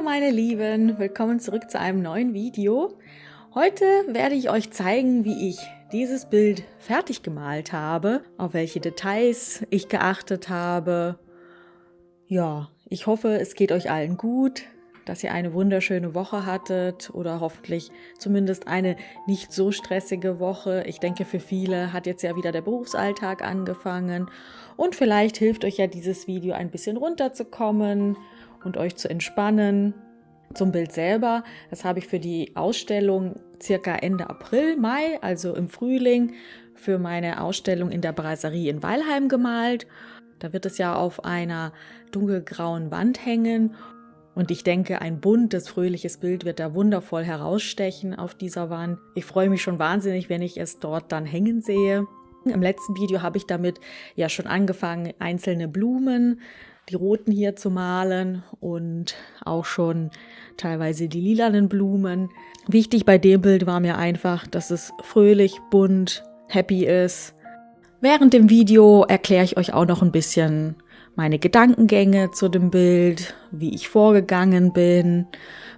Hallo meine Lieben, willkommen zurück zu einem neuen Video. Heute werde ich euch zeigen, wie ich dieses Bild fertig gemalt habe, auf welche Details ich geachtet habe. Ja, ich hoffe, es geht euch allen gut, dass ihr eine wunderschöne Woche hattet oder hoffentlich zumindest eine nicht so stressige Woche. Ich denke, für viele hat jetzt ja wieder der Berufsalltag angefangen und vielleicht hilft euch ja dieses Video ein bisschen runterzukommen und euch zu entspannen. Zum Bild selber, das habe ich für die Ausstellung circa Ende April, Mai, also im Frühling, für meine Ausstellung in der Brasserie in Weilheim gemalt. Da wird es ja auf einer dunkelgrauen Wand hängen und ich denke, ein buntes, fröhliches Bild wird da wundervoll herausstechen auf dieser Wand. Ich freue mich schon wahnsinnig, wenn ich es dort dann hängen sehe. Im letzten Video habe ich damit ja schon angefangen, einzelne Blumen, die roten hier zu malen und auch schon teilweise die lilanen Blumen. Wichtig bei dem Bild war mir einfach, dass es fröhlich, bunt, happy ist. Während dem Video erkläre ich euch auch noch ein bisschen meine Gedankengänge zu dem Bild, wie ich vorgegangen bin,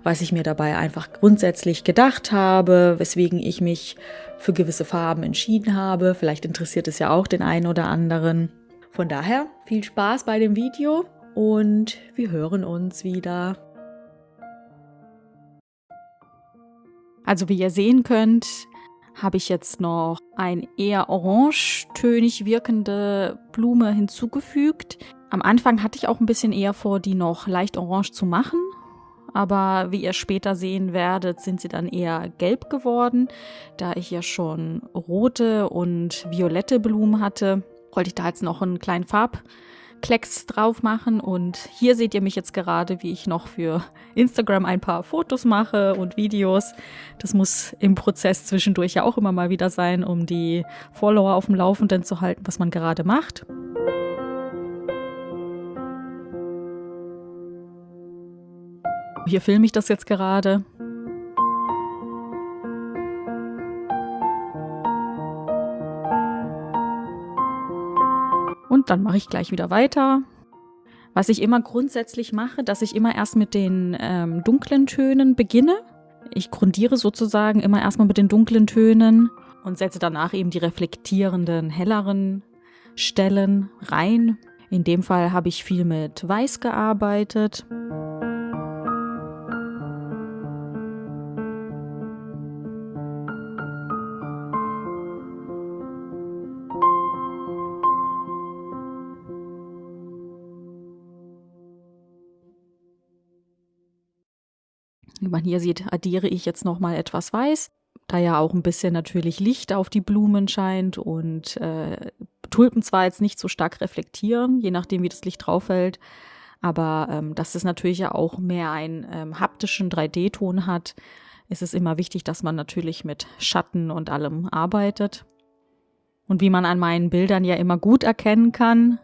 was ich mir dabei einfach grundsätzlich gedacht habe, weswegen ich mich für gewisse Farben entschieden habe. Vielleicht interessiert es ja auch den einen oder anderen. Von daher viel Spaß bei dem Video und wir hören uns wieder. Also wie ihr sehen könnt, habe ich jetzt noch eine eher orangetönig wirkende Blume hinzugefügt. Am Anfang hatte ich auch ein bisschen eher vor, die noch leicht orange zu machen. Aber wie ihr später sehen werdet, sind sie dann eher gelb geworden. Da ich ja schon rote und violette Blumen hatte, wollte ich da jetzt noch einen kleinen Farbklecks drauf machen. Und hier seht ihr mich jetzt gerade, wie ich noch für Instagram ein paar Fotos mache und Videos. Das muss im Prozess zwischendurch ja auch immer mal wieder sein, um die Follower auf dem Laufenden zu halten, was man gerade macht. Hier filme ich das jetzt gerade. Und dann mache ich gleich wieder weiter. Was ich immer grundsätzlich mache, dass ich immer erst mit den dunklen Tönen beginne. Ich grundiere sozusagen immer erstmal mit den dunklen Tönen und setze danach eben die reflektierenden, helleren Stellen rein. In dem Fall habe ich viel mit Weiß gearbeitet. Wie man hier sieht, addiere ich jetzt nochmal etwas Weiß, da ja auch ein bisschen natürlich Licht auf die Blumen scheint und Tulpen zwar jetzt nicht so stark reflektieren, je nachdem wie das Licht drauf fällt, aber dass es natürlich ja auch mehr einen haptischen 3D-Ton hat, ist es immer wichtig, dass man natürlich mit Schatten und allem arbeitet. Und wie man an meinen Bildern ja immer gut erkennen kann,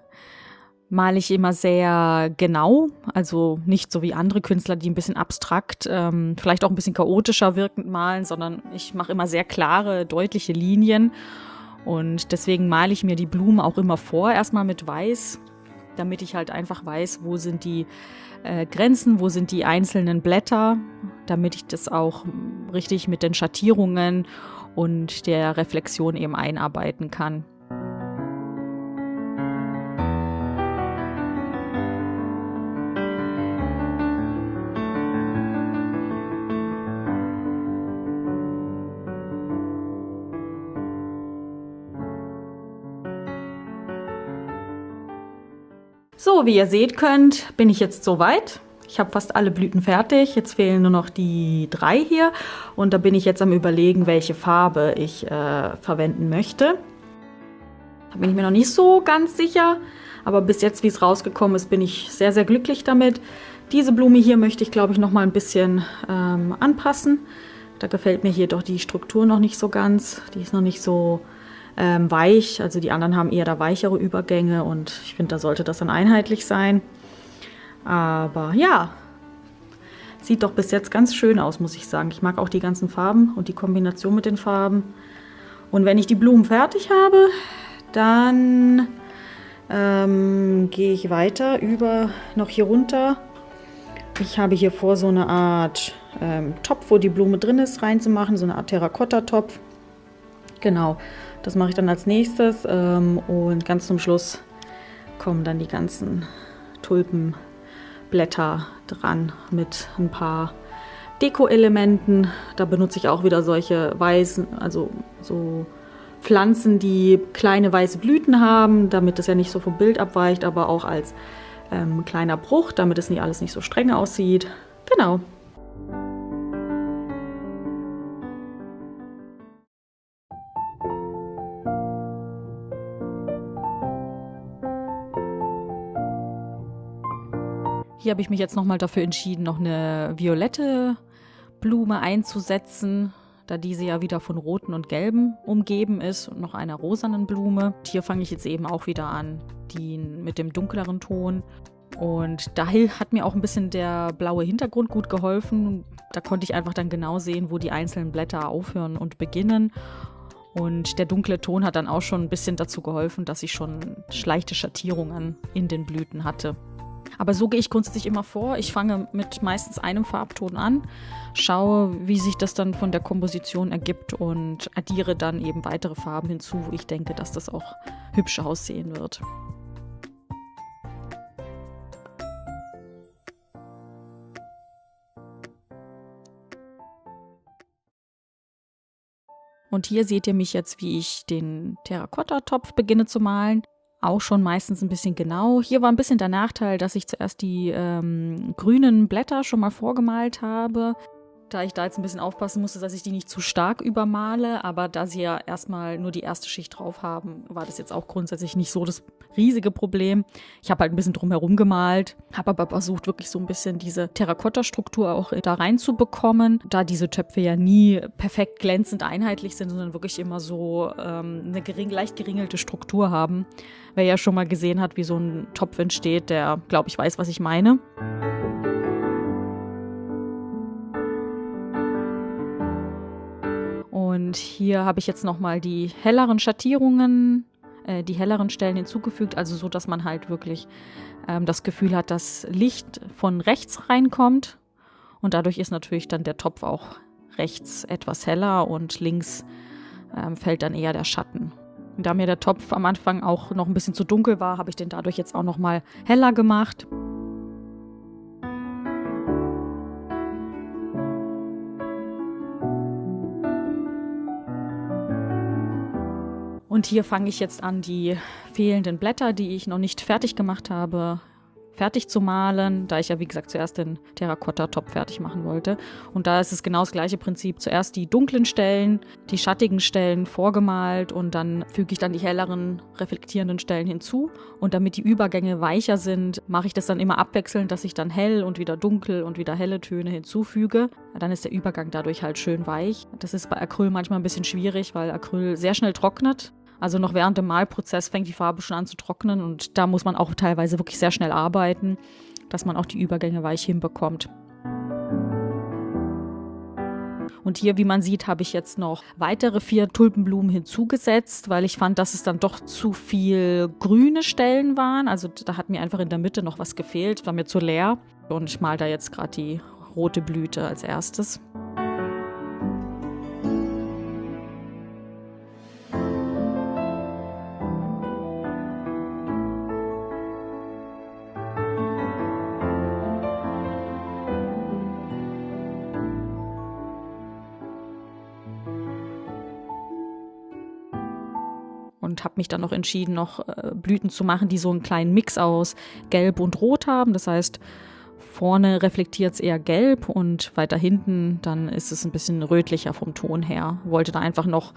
male ich immer sehr genau, also nicht so wie andere Künstler, die ein bisschen abstrakt, vielleicht auch ein bisschen chaotischer wirkend malen, sondern ich mache immer sehr klare, deutliche Linien und deswegen male ich mir die Blumen auch immer vor, erstmal mit Weiß, damit ich halt einfach weiß, wo sind die Grenzen, wo sind die einzelnen Blätter, damit ich das auch richtig mit den Schattierungen und der Reflexion eben einarbeiten kann. So, wie ihr seht könnt, bin ich jetzt soweit. Ich habe fast alle Blüten fertig. Jetzt fehlen nur noch die 3 hier. Und da bin ich jetzt am Überlegen, welche Farbe ich verwenden möchte. Da bin ich mir noch nicht so ganz sicher. Aber bis jetzt, wie es rausgekommen ist, bin ich sehr, sehr glücklich damit. Diese Blume hier möchte ich, glaube ich, noch mal ein bisschen anpassen. Da gefällt mir hier doch die Struktur noch nicht so ganz. Die ist noch nicht so weich, also die anderen haben eher da weichere Übergänge und ich finde, da sollte das dann einheitlich sein. Aber ja, sieht doch bis jetzt ganz schön aus, muss ich sagen. Ich mag auch die ganzen Farben und die Kombination mit den Farben. Und wenn ich die Blumen fertig habe, dann gehe ich weiter über noch hier runter Ich habe hier vor, so eine Art Topf, wo die Blume drin ist, reinzumachen, so eine Art Terrakotta-Topf. Genau, das mache ich dann als nächstes und ganz zum Schluss kommen dann die ganzen Tulpenblätter dran mit ein paar Deko-Elementen. Da benutze ich auch wieder solche weißen, also so Pflanzen, die kleine weiße Blüten haben, damit es ja nicht so vom Bild abweicht, aber auch als kleiner Bruch, damit es nicht alles nicht so streng aussieht. Genau. Hier habe ich mich jetzt nochmal dafür entschieden, noch eine violette Blume einzusetzen, da diese ja wieder von roten und gelben umgeben ist und noch einer rosanen Blume. Hier fange ich jetzt eben auch wieder an, die mit dem dunkleren Ton. Und da hat mir auch ein bisschen der blaue Hintergrund gut geholfen. Da konnte ich einfach dann genau sehen, wo die einzelnen Blätter aufhören und beginnen. Und der dunkle Ton hat dann auch schon ein bisschen dazu geholfen, dass ich schon leichte Schattierungen in den Blüten hatte. Aber so gehe ich grundsätzlich immer vor. Ich fange mit meistens einem Farbton an, schaue, wie sich das dann von der Komposition ergibt und addiere dann eben weitere Farben hinzu, wo ich denke, dass das auch hübsch aussehen wird. Und hier seht ihr mich jetzt, wie ich den Terrakotta-Topf beginne zu malen. Auch schon meistens ein bisschen genau. Hier war ein bisschen der Nachteil, dass ich zuerst die grünen Blätter schon mal vorgemalt habe. Da ich da jetzt ein bisschen aufpassen musste, dass ich die nicht zu stark übermale, aber da sie ja erstmal nur die erste Schicht drauf haben, war das jetzt auch grundsätzlich nicht so das riesige Problem. Ich habe halt ein bisschen drumherum gemalt, habe aber versucht, wirklich so ein bisschen diese Terrakotta-Struktur auch da reinzubekommen, da diese Töpfe ja nie perfekt glänzend einheitlich sind, sondern wirklich immer so eine leicht geringelte Struktur haben. Wer ja schon mal gesehen hat, wie so ein Topf entsteht, der, glaube ich, weiß, was ich meine. Und hier habe ich jetzt nochmal die helleren Schattierungen, die helleren Stellen hinzugefügt, also so, dass man halt wirklich das Gefühl hat, dass Licht von rechts reinkommt. Und dadurch ist natürlich dann der Topf auch rechts etwas heller und links fällt dann eher der Schatten. Und da mir der Topf am Anfang auch noch ein bisschen zu dunkel war, habe ich den dadurch jetzt auch nochmal heller gemacht. Und hier fange ich jetzt an, die fehlenden Blätter, die ich noch nicht fertig gemacht habe, fertig zu malen, da ich ja, wie gesagt, zuerst den Terrakotta-Topf fertig machen wollte. Und da ist es genau das gleiche Prinzip. Zuerst die dunklen Stellen, die schattigen Stellen vorgemalt und dann füge ich dann die helleren, reflektierenden Stellen hinzu. Und damit die Übergänge weicher sind, mache ich das dann immer abwechselnd, dass ich dann hell und wieder dunkel und wieder helle Töne hinzufüge. Dann ist der Übergang dadurch halt schön weich. Das ist bei Acryl manchmal ein bisschen schwierig, weil Acryl sehr schnell trocknet. Also noch während dem Malprozess fängt die Farbe schon an zu trocknen und da muss man auch teilweise wirklich sehr schnell arbeiten, dass man auch die Übergänge weich hinbekommt. Und hier, wie man sieht, habe ich jetzt noch weitere 4 Tulpenblumen hinzugesetzt, weil ich fand, dass es dann doch zu viel grüne Stellen waren. Also da hat mir einfach in der Mitte noch was gefehlt, war mir zu leer. Und ich male da jetzt gerade die rote Blüte als erstes. Und habe mich dann noch entschieden, noch Blüten zu machen, die so einen kleinen Mix aus Gelb und Rot haben. Das heißt, vorne reflektiert es eher gelb und weiter hinten, dann ist es ein bisschen rötlicher vom Ton her. Wollte da einfach noch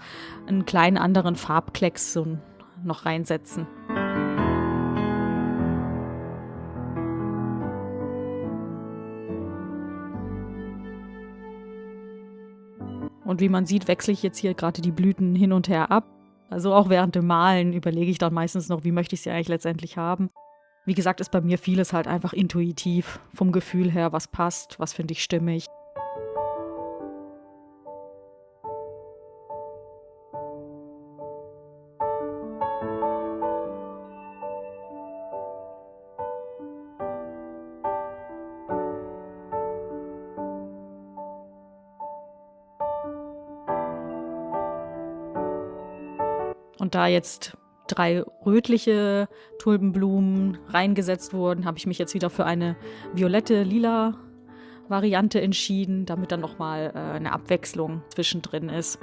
einen kleinen anderen Farbklecks so noch reinsetzen. Und wie man sieht, wechsle ich jetzt hier gerade die Blüten hin und her ab. Also auch während dem Malen überlege ich dann meistens noch, wie möchte ich sie eigentlich letztendlich haben. Wie gesagt, ist bei mir vieles halt einfach intuitiv, vom Gefühl her, was passt, was finde ich stimmig. Und da jetzt 3 rötliche Tulpenblumen reingesetzt wurden, habe ich mich jetzt wieder für eine violette, lila Variante entschieden, damit dann nochmal eine Abwechslung zwischendrin ist.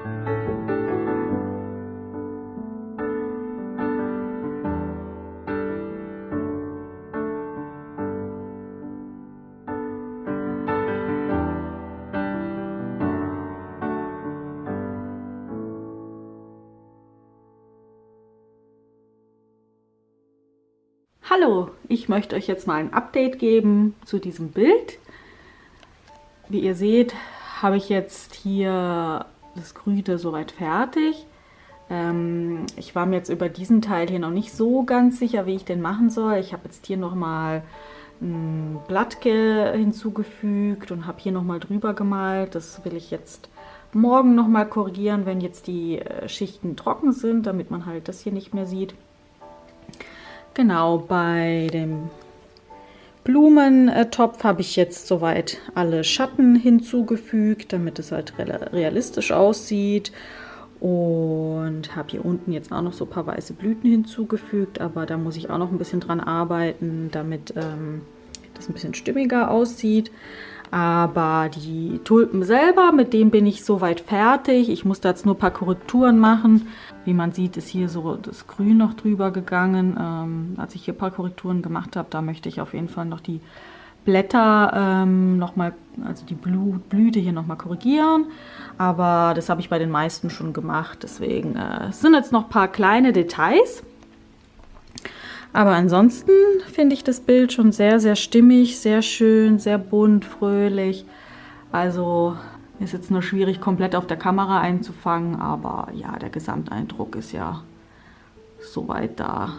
Hallo, ich möchte euch jetzt mal ein Update geben zu diesem Bild. Wie ihr seht, habe ich jetzt hier das Grüne soweit fertig. Ich war mir jetzt über diesen Teil hier noch nicht so ganz sicher, wie ich den machen soll. Ich habe jetzt hier nochmal ein Blatt hinzugefügt und habe hier nochmal drüber gemalt. Das will ich jetzt morgen nochmal korrigieren, wenn jetzt die Schichten trocken sind, damit man halt das hier nicht mehr sieht. Genau, bei dem Blumentopf habe ich jetzt soweit alle Schatten hinzugefügt, damit es halt realistisch aussieht. Und habe hier unten jetzt auch noch so ein paar weiße Blüten hinzugefügt, aber da muss ich auch noch ein bisschen dran arbeiten, damit das ein bisschen stimmiger aussieht. Aber die Tulpen selber, mit denen bin ich soweit fertig. Ich muss da jetzt nur ein paar Korrekturen machen. Wie man sieht, ist hier so das Grün noch drüber gegangen. Als ich hier ein paar Korrekturen gemacht habe, da möchte ich auf jeden Fall noch die Blätter nochmal, also die Blüte hier nochmal korrigieren. Aber das habe ich bei den meisten schon gemacht. Deswegen es sind jetzt noch ein paar kleine Details. Aber ansonsten finde ich das Bild schon sehr, sehr stimmig, sehr schön, sehr bunt, fröhlich. Also ist jetzt nur schwierig, komplett auf der Kamera einzufangen, aber ja, der Gesamteindruck ist ja soweit da.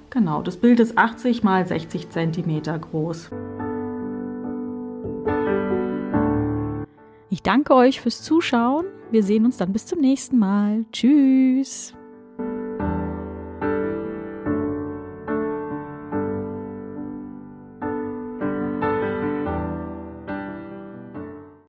Genau, das Bild ist 80 x 60 cm groß. Ich danke euch fürs Zuschauen. Wir sehen uns dann bis zum nächsten Mal. Tschüss!